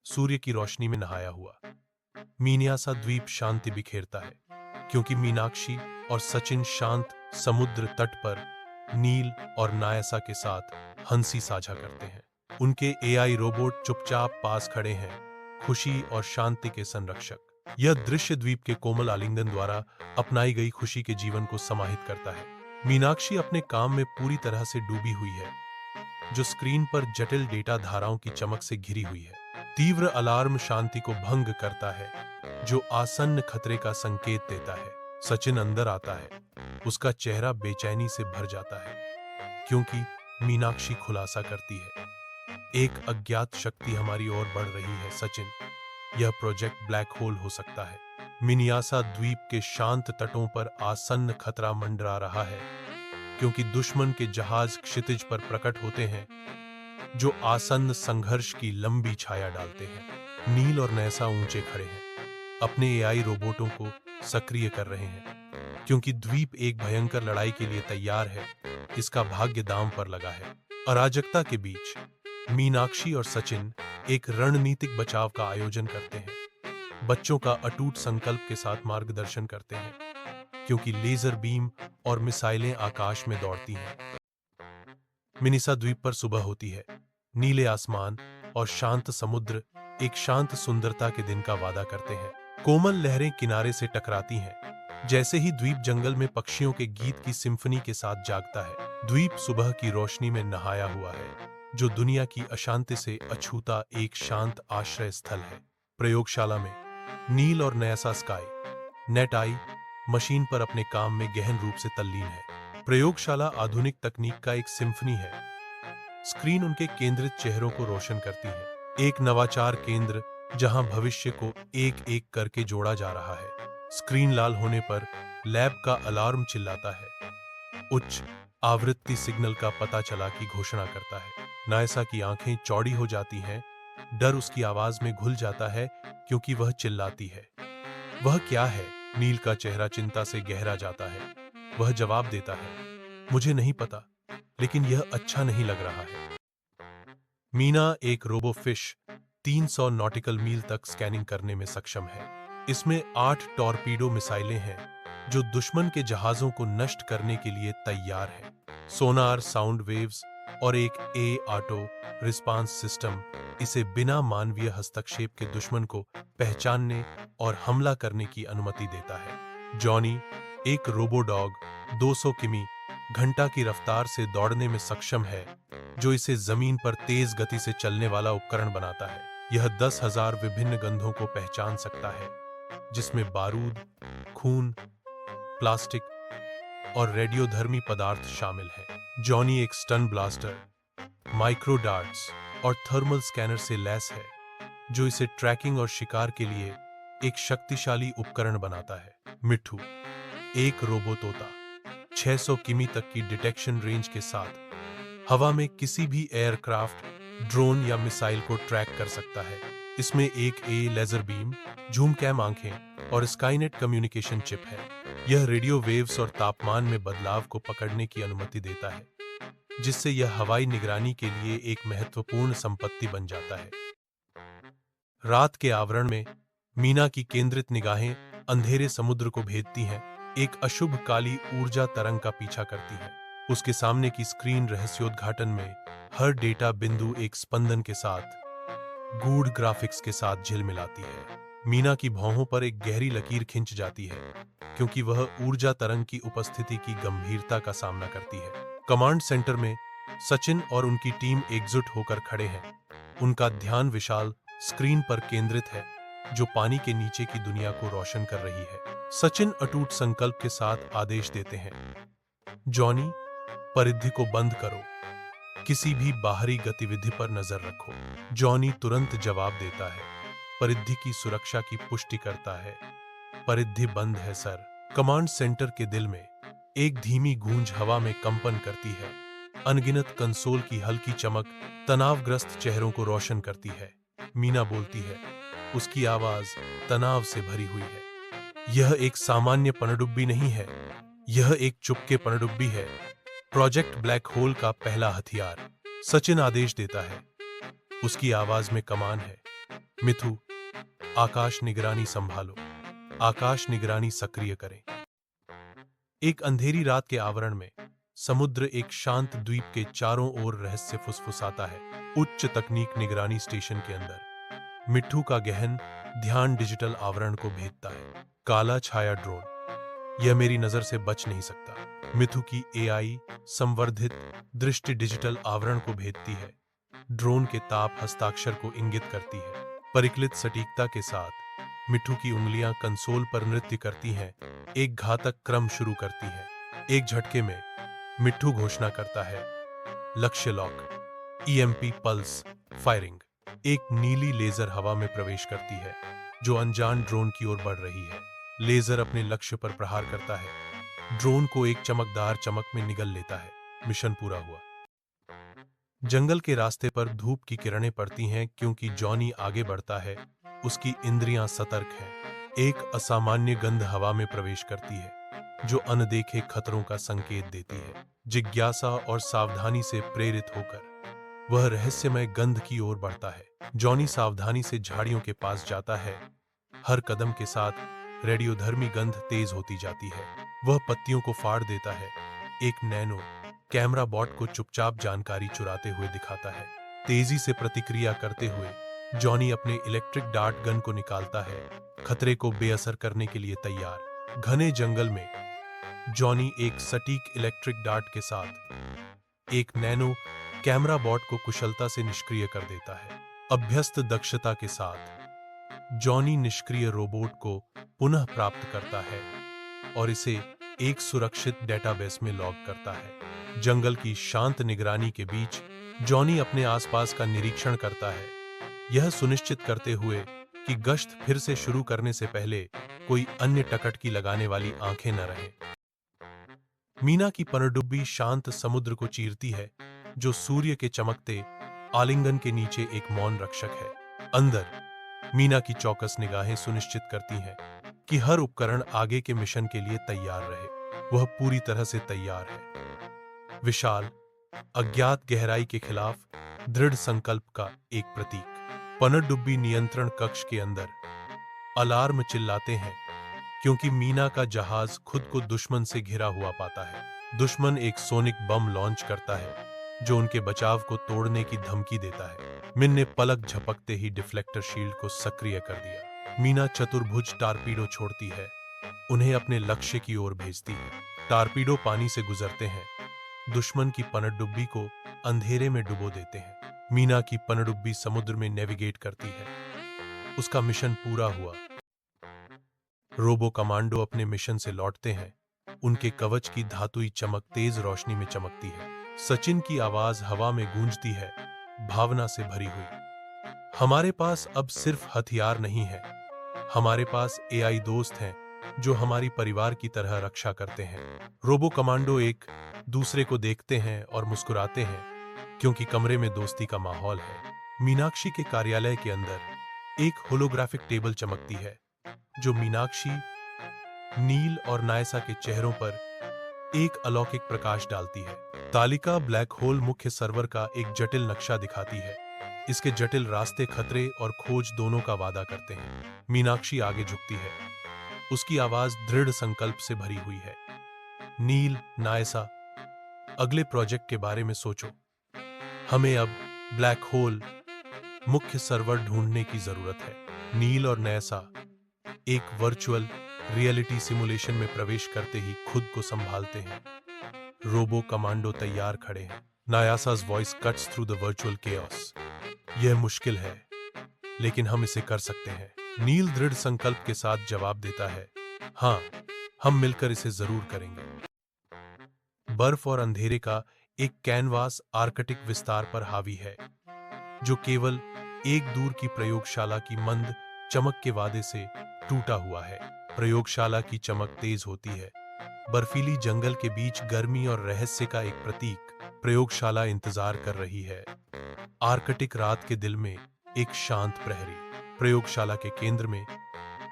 सूर्य की रोशनी में नहाया हुआ। मीनियासा द्वीप शांति बिखेरता है क्योंकि मीनाक्षी और सचिन शांत समुद्र तट पर नील और नायसा के साथ हंसी साझा करते हैं। उनके एआई रोबोट चुपचाप पास खड़े हैं, खुशी और शांति के संरक्षक। यह दृश्य द्वीप के कोमल आलिंगन द्वारा अपनाई गई खुशी के जीवन को समाहित करता है। मीनाक्षी अपने काम में पूरी तरह से डूबी हुई है, जो स्क्रीन पर जटिल डेटा धाराओं की चमक से घिरी हुई है। तीव्र अलार्म शांति को भंग करता है, जो आसन्न खतरे का संकेत देता है। सचिन अंदर आता है, उसका चेहरा बेचैनी से भर जाता है क्योंकि मीनाक्षी खुलासा करती है, एक अज्ञात शक्ति हमारी ओर बढ़ रही है। सचिन, यह प्रोजेक्ट ब्लैक होल हो सकता है। मिनियासा द्वीप के शांत तटों पर आसन्न खतरा मंडरा रहा है क्योंकि दुश्मन के जहाज क्षितिज पर प्रकट होते हैं, जो आसन्न संघर्ष की लंबी छाया डालते हैं। नील और नैसा ऊंचे खड़े हैं, अपने एआई रोबोटों को सक्रिय कर रहे हैं क्योंकि द्वीप एक भयंकर लड़ाई के लिए तैयार है। इसका भाग्य दांव पर लगा है। अराजकता के बीच मीनाक्षी और सचिन एक रणनीतिक बचाव का आयोजन करते हैं। बच्चों का अटूट संकल्प के साथ मार्गदर्शन करते हैं क्योंकि लेजर बीम और मिसाइलें आकाश में दौड़ती हैं। मिनिसा द्वीप पर सुबह होती है। नीले आसमान और शांत समुद्र एक शांत सुंदरता के दिन का वादा करते हैं। कोमल लहरें किनारे से टकराती हैं, जैसे ही द्वीप जंगल में पक्षियों के गीत की सिम्फनी के साथ जागता है। द्वीप सुबह की रोशनी में नहाया हुआ है, जो दुनिया की अशांति से अछूता एक शांत आश्रय स्थल है। प्रयोगशाला में नील और नैसा स्काई नेट आई मशीन पर अपने काम में गहन रूप से तल्लीन है। प्रयोगशाला आधुनिक तकनीक का एक सिम्फनी है। स्क्रीन उनके केंद्रित चेहरों को रोशन करती है, एक नवाचार केंद्र जहां भविष्य को एक एक करके जोड़ा जा रहा है। स्क्रीन लाल होने पर लैब का अलार्म चिल्लाता है, उच्च आवृत्ति सिग्नल का पता चला की घोषणा करता है। नायसा की आंखें चौड़ी हो जाती हैं, डर उसकी आवाज में घुल जाता है क्योंकि वह चिल्लाती है। वह क्या है? नील का चेहरा चिंता से गहरा जाता है। वह जवाब देता है, मुझे नहीं पता, लेकिन यह अच्छा नहीं लग रहा है। मीना एक रोबोफिश 300 नॉटिकल मील तक स्कैनिंग करने में सक्षम है। इसमें 8 टॉर्पीडो मिसाइलें हैं जो दुश्मन के जहाजों को नष्ट करने के लिए तैयार हैं। सोनार, साउंड वेव्स और एक ऑटो रिस्पांस सिस्टम इसे बिना मानवीय हस्तक्षेप के दुश्मन को पहचानने और हमला करने की अनुमति देता है। जॉनी एक रोबोडॉग 200 किमी घंटा की रफ्तार से दौड़ने में सक्षम है, जो इसे जमीन पर तेज गति से चलने वाला उपकरण बनाता है। यह 10,000 विभिन्न गंधों को पहचान सकता है, जिसमें बारूद, खून, प्लास्टिक और रेडियोधर्मी पदार्थ शामिल हैं। जॉनी एक स्टन ब्लास्टर, माइक्रो डार्ट्स और थर्मल स्कैनर से लैस है, जो इसे ट्रैकिंग और शिकार के लिए एक शक्तिशाली उपकरण बनाता है। मिट्ठू एक रोबो तोता 600 किमी तक की डिटेक्शन रेंज के साथ हवा में किसी भी एयरक्राफ्ट, ड्रोन या मिसाइल को ट्रैक कर सकता है। इसमें एक लेजर बीम, जूम कैम आंखें और स्काईनेट कम्युनिकेशन चिप है। यह रेडियो वेव्स और तापमान में बदलाव को पकड़ने की अनुमति देता है, जिससे यह हवाई निगरानी के लिए एक महत्वपूर्ण संपत्ति बन जाता है। रात के आवरण में मीना की केंद्रित निगाहें अंधेरे समुद्र को भेदती हैं, एक अशुभ काली ऊर्जा तरंग का पीछा करती है। उसके सामने की स्क्रीन रहस्योद्घाटन में हर डेटा बिंदु एक स्पंदन के साथ गूढ़ ग्राफिक्स के साथ झिलमिलाती है। मीना की भौहों पर एक गहरी लकीर खिंच जाती है क्योंकि वह ऊर्जा तरंग की उपस्थिति की गंभीरता का सामना करती है। कमांड सेंटर में सचिन और उनकी टीम एकजुट होकर खड़े हैं। उनका ध्यान विशाल स्क्रीन पर केंद्रित है, जो पानी के नीचे की दुनिया को रोशन कर रही है। सचिन अटूट संकल्प के साथ आदेश देते हैं, जॉनी, परिधि को बंद करो, किसी भी बाहरी गतिविधि पर नजर रखो। जॉनी तुरंत जवाब देता है, परिधि की सुरक्षा की पुष्टि करता है। परिधि बंद है सर। कमांड सेंटर के दिल में एक धीमी गूंज हवा में कंपन करती है। अनगिनत कंसोल की हल्की चमक तनावग्रस्त चेहरों को रोशन करती है। मीना बोलती है, उसकी आवाज तनाव से भरी हुई है। यह एक सामान्य पनडुब्बी नहीं है, यह एक चुपके पनडुब्बी है, प्रोजेक्ट ब्लैक होल का पहला हथियार। सचिन आदेश देता है, उसकी आवाज में कमान है, मिथु, आकाश निगरानी संभालो, आकाश निगरानी सक्रिय करें। एक अंधेरी रात के आवरण में समुद्र एक शांत द्वीप के चारों ओर रहस्य फुसफुसाता है। उच्च तकनीक निगरानी स्टेशन के अंदर मिट्ठू का गहन ध्यान डिजिटल आवरण को भेदता है। काला छाया ड्रोन, यह मेरी नजर से बच नहीं सकता। मिथु की एआई संवर्धित दृष्टि डिजिटल आवरण को भेदती है। ड्रोन के ताप हस्ताक्षर को इंगित करती है। परिकलित सटीकता के साथ मिट्ठू की उंगलियां कंसोल पर नृत्य करती हैं, एक घातक क्रम शुरू करती हैं। एक झटके में मिट्ठू घोषणा करता है, लक्ष्य लॉक, ईएमपी पल्स फायरिंग। एक नीली लेजर हवा में प्रवेश करती है जो अनजान ड्रोन की ओर बढ़ रही है। लेजर अपने लक्ष्य पर प्रहार करता है, ड्रोन को एक चमकदार चमक में निगल लेता है। मिशन पूरा हुआ। जंगल के रास्ते पर धूप की किरणें पड़ती हैं क्योंकि जॉनी आगे बढ़ता है, उसकी इंद्रियां सतर्क हैं। एक असामान्य गंध हवा में प्रवेश करती है जो अनदेखे खतरों का संकेत देती है। जिज्ञासा और सावधानी से प्रेरित होकर वह रहस्यमय गंध की ओर बढ़ता है। जॉनी सावधानी से झाड़ियों के पास जाता है। हर कदम के साथ रेडियोधर्मी गंध तेज होती जाती है। वह पत्तियों को फाड़ देता है। एक नैनो कैमरा बॉट को चुपचाप जानकारी चुराते हुए दिखाता है। तेजी से प्रतिक्रिया करते हुए जॉनी अपने इलेक्ट्रिक डार्ट गन को निकालता है, खतरे को बेअसर करने के लिए तैयार। घने जंगल में जॉनी एक सटीक इलेक्ट्रिक डार्ट के साथ एक नैनो कैमरा बॉट को कुशलता से निष्क्रिय कर देता है। अभ्यस्त दक्षता के साथ जॉनी निष्क्रिय रोबोट को पुनः प्राप्त करता है और इसे एक सुरक्षित डेटाबेस में लॉग करता है। जंगल की शांत निगरानी के बीच जॉनी अपने आसपास का निरीक्षण करता है, यह सुनिश्चित करते हुए कि गश्त फिर से शुरू करने से पहले कोई अन्य टकटकी लगाने वाली आंखें न रहें। मीना की पनडुब्बी शांत समुद्र को चीरती है जो सूर्य के चमकते आलिंगन के नीचे एक मौन रक्षक है। अंदर मीना की चौकस निगाहें सुनिश्चित करती हैं कि हर उपकरण आगे के मिशन के लिए तैयार रहे। वह पूरी तरह से तैयार है। विशाल अज्ञात गहराई के खिलाफ दृढ़ संकल्प का एक प्रतीक। पनडुब्बी नियंत्रण कक्ष के अंदर अलार्म चिल्लाते हैं क्योंकि मीना का जहाज खुद को दुश्मन से घिरा हुआ पाता है। दुश्मन एक सोनिक बम लॉन्च करता है जो उनके बचाव को तोड़ने की धमकी देता है। मिन ने पलक झपकते ही डिफ्लेक्टर शील्ड को सक्रिय कर दिया। मीना चतुर्भुज टारपीडो छोड़ती है, उन्हें अपने लक्ष्य की ओर भेजती है। टारपीडो पानी से गुजरते हैं, दुश्मन की पनडुब्बी को अंधेरे में डुबो देते हैं। मीना की पनडुब्बी समुद्र में नेविगेट करती है। उसका मिशन पूरा हुआ। रोबो कमांडो अपने मिशन से लौटते हैं। उनके कवच की धातुई चमक तेज रोशनी में चमकती है। सचिन की आवाज हवा में गूंजती है, भावना से भरी हुई। हमारे पास अब सिर्फ हथियार नहीं है, हमारे पास एआई दोस्त हैं जो हमारी परिवार की तरह रक्षा करते हैं। रोबो कमांडो एक दूसरे को देखते हैं और मुस्कुराते हैं क्योंकि कमरे में दोस्ती का माहौल है। मीनाक्षी के कार्यालय के अंदर एक होलोग्राफिक टेबल चमकती है जो मीनाक्षी, नील और नायसा के चेहरों पर एक अलौकिक प्रकाश डालती है। तालिका ब्लैक होल मुख्य सर्वर का एक जटिल नक्शा दिखाती है। इसके जटिल रास्ते खतरे और खोज दोनों का वादा करते हैं। मीनाक्षी आगे झुकती है, उसकी आवाज दृढ़ संकल्प से भरी हुई है। नील, नायसा, अगले प्रोजेक्ट के बारे में सोचो। हमें अब ब्लैक होल मुख्य सर्वर ढूंढने की जरूरत है। नील और नायसा एक वर्चुअल रियलिटी सिमुलेशन में प्रवेश करते ही खुद को संभालते हैं। रोबो कमांडो तैयार खड़े हैं। Nayasa's voice cuts through the virtual chaos. यह मुश्किल है, लेकिन हम इसे कर सकते हैं। नील दृढ़ संकल्प के साथ जवाब देता है, हाँ, हम मिलकर इसे जरूर करेंगे। बर्फ और अंधेरे का एक कैनवास आर्कटिक विस्तार पर हावी है, जो केवल एक दूर की प्रयोगशाला की मंद चमक के वादे से टूटा हुआ है। प्रयोगशाला की चमक तेज होती है। बर्फीली जंगल के बीच गर्मी और रहस्य का एक प्रतीक। प्रयोगशाला इंतजार कर रही है। आर्कटिक रात के दिल में एक शांत प्रहरी। प्रयोगशाला के केंद्र में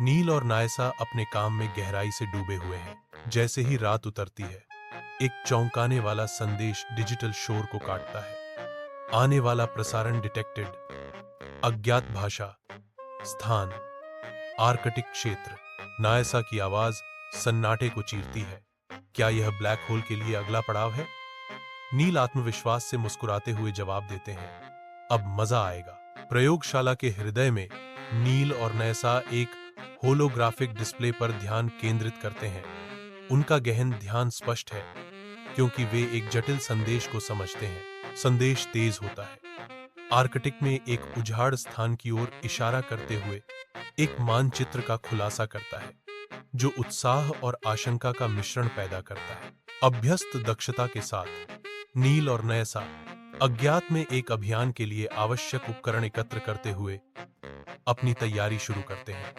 नील और नायसा अपने काम में गहराई से डूबे हुए हैं। जैसे ही रात उतरती है, एक चौंकाने वाला संदेश डिजिटल शोर को काटता है। आने वाला प्रसारण डिटेक्टेड। अज्ञात भाषा, स्थान आर्कटिक क्षेत्र। नायसा की आवाज सन्नाटे को चीरती है। क्या यह ब्लैक होल के लिए अगला पड़ाव है? नील आत्मविश्वास से मुस्कुराते हुए जवाब देते हैं, अब मजा आएगा। प्रयोगशाला के हृदय में नील और नायसा एक होलोग्राफिक डिस्प्ले पर ध्यान केंद्रित करते हैं। उनका गहन ध्यान स्पष्ट है, क्योंकि वे एक जटिल संदेश को समझते हैं। संदेश तेज होता है, आर्कटिक में एक उजाड़ स्थान की ओर इशारा करते हुए एक मानचित्र का खुलासा करता है, जो उत्साह और आशंका का मिश्रण पैदा करता है। अभ्यस्त दक्षता के साथ नील और नायसा अज्ञात में एक अभियान के लिए आवश्यक उपकरण एकत्र करते हुए अपनी तैयारी शुरू करते हैं।